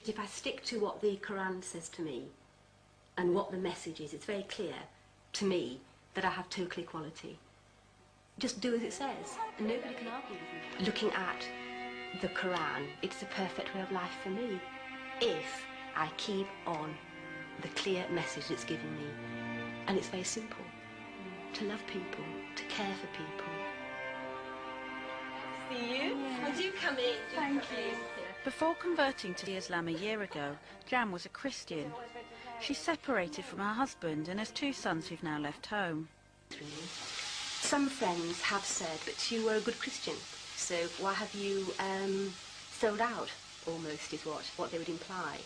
If I stick to what the Quran says to me and what the message is, it's very clear to me that I have total equality. Just do as it says, and nobody can argue with me. Looking at the Quran, it's the perfect way of life for me if I keep on the clear message it's giving me. And it's very simple. To love people, to care for people. See you? Yeah. Oh, do come in. Thank you. Before converting to Islam a year ago, Jan was a Christian. She separated from her husband and has 2 sons who've now left home. Some friends have said, but you were a good Christian, so why have you sold out, almost, is what they would imply.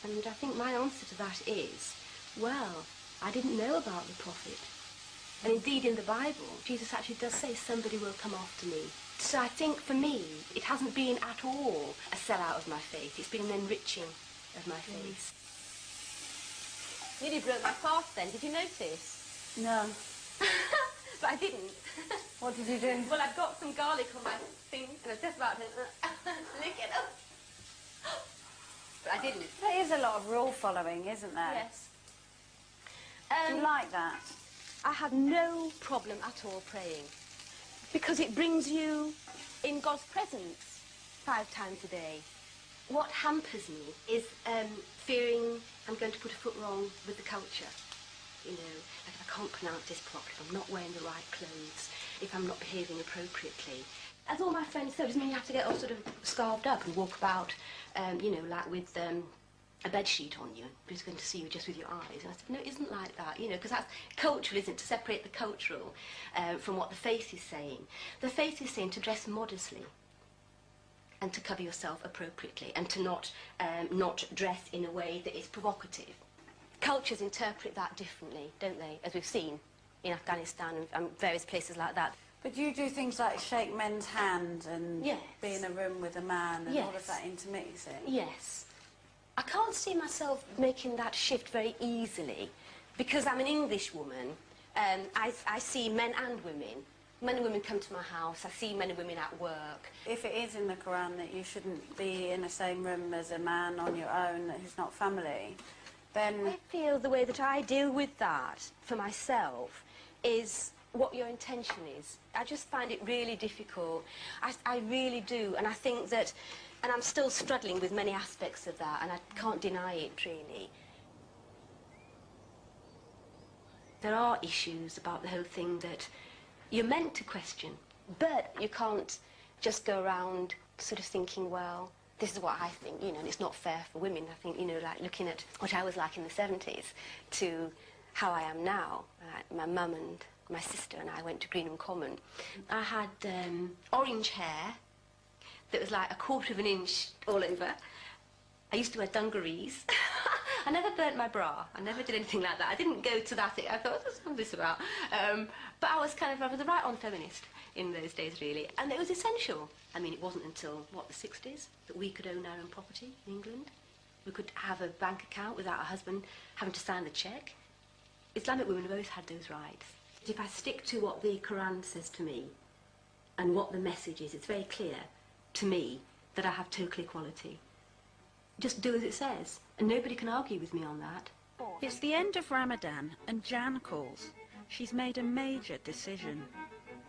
And I think my answer to that is, well, I didn't know about the prophet. And indeed in the Bible, Jesus actually does say somebody will come after me. So I think for me, it hasn't been at all a sellout of my faith. It's been an enriching of my faith. Nearly broke my fast then, did you notice? No. But I didn't. What did you do? Well, I've got some garlic on my thing, and I was just about to lick it up. But I didn't. There is a lot of rule following, isn't there? Yes. Do you like that? I have no problem at all praying, because it brings you in God's presence 5 times a day. What hampers me is fearing I'm going to put a foot wrong with the culture. You know, like if I can't pronounce this properly, if I'm not wearing the right clothes, if I'm not behaving appropriately. As all my friends said, it doesn't mean you have to get all sort of scarved up and walk about, you know, like with a bed sheet on you. Who's going to see you just with your eyes? And I said, no, it isn't like that, you know, because that's cultural, isn't it? To separate the cultural from what the faith is saying. The faith is saying to dress modestly and to cover yourself appropriately and to not dress in a way that is provocative. Cultures interpret that differently, don't they, as we've seen in Afghanistan and various places like that. But you do things like shake men's hand and be in a room with a man and all of that intermixing? Yes. I can't see myself making that shift very easily because I'm an English woman. I see men and women. Men and women come to my house. I see men and women at work. If it is in the Quran that you shouldn't be in the same room as a man on your own who's not family, then I feel the way that I deal with that for myself is what your intention is. I just find it really difficult. I really do, and I think that, and I'm still struggling with many aspects of that, and I can't deny it really. There are issues about the whole thing that you're meant to question, but you can't just go around sort of thinking, well, this is what I think, you know, and it's not fair for women. I think, you know, like looking at what I was like in the 70s to how I am now. My mum and my sister and I went to Greenham Common. I had orange hair that was like 1/4 of an inch all over. I used to wear dungarees. I never burnt my bra. I never did anything like that. I didn't go to that. I thought, what's all this about? But I was I was a right-on feminist in those days, really. And it was essential. I mean, it wasn't until, what, the 60s that we could own our own property in England. We could have a bank account without a husband having to sign the cheque. Islamic women have always had those rights. If I stick to what the Quran says to me and what the message is, it's very clear to me that I have total equality. Just do as it says, and nobody can argue with me on that. It's the end of Ramadan and Jan calls. She's made a major decision.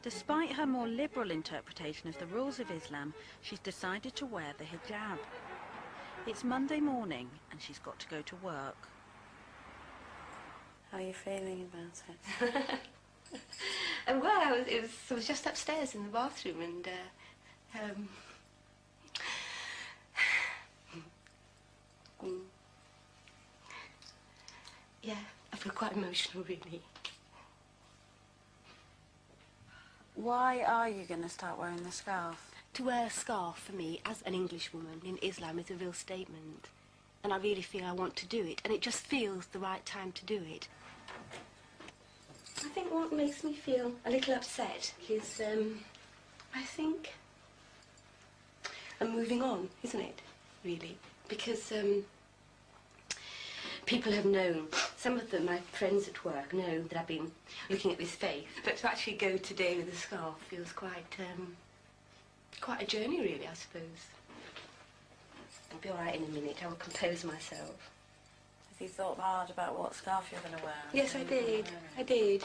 Despite her more liberal interpretation of the rules of Islam, she's decided to wear the hijab. It's Monday morning and she's got to go to work. How are you feeling about it? And well, I was just upstairs in the bathroom and yeah, I feel quite emotional, really. Why are you going to start wearing the scarf? To wear a scarf, for me, as an English woman in Islam, is a real statement. And I really feel I want to do it, and it just feels the right time to do it. I think what makes me feel a little upset is, I think, I'm moving on, isn't it, really? Because people have known, some of them, my friends at work, know that I've been looking at this faith. But to actually go today with a scarf feels quite a journey, really, I suppose. I'll be all right in a minute. I will compose myself. Have you thought hard about what scarf you're going to wear? Yes, I did. I did.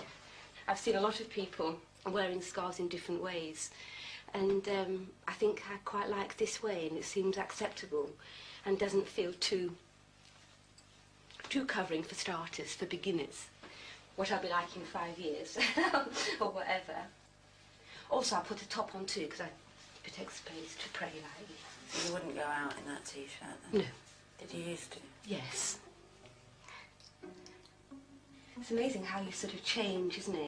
I've seen a lot of people wearing scarves in different ways, and I think I quite like this way, and it seems acceptable and doesn't feel too covering for starters, for beginners. What I'll be like in 5 years or whatever. Also, I put a top on too because it takes space to pray like. So you wouldn't go out in that t-shirt then? No. Did you used to? Yes. It's amazing how you sort of change, isn't it?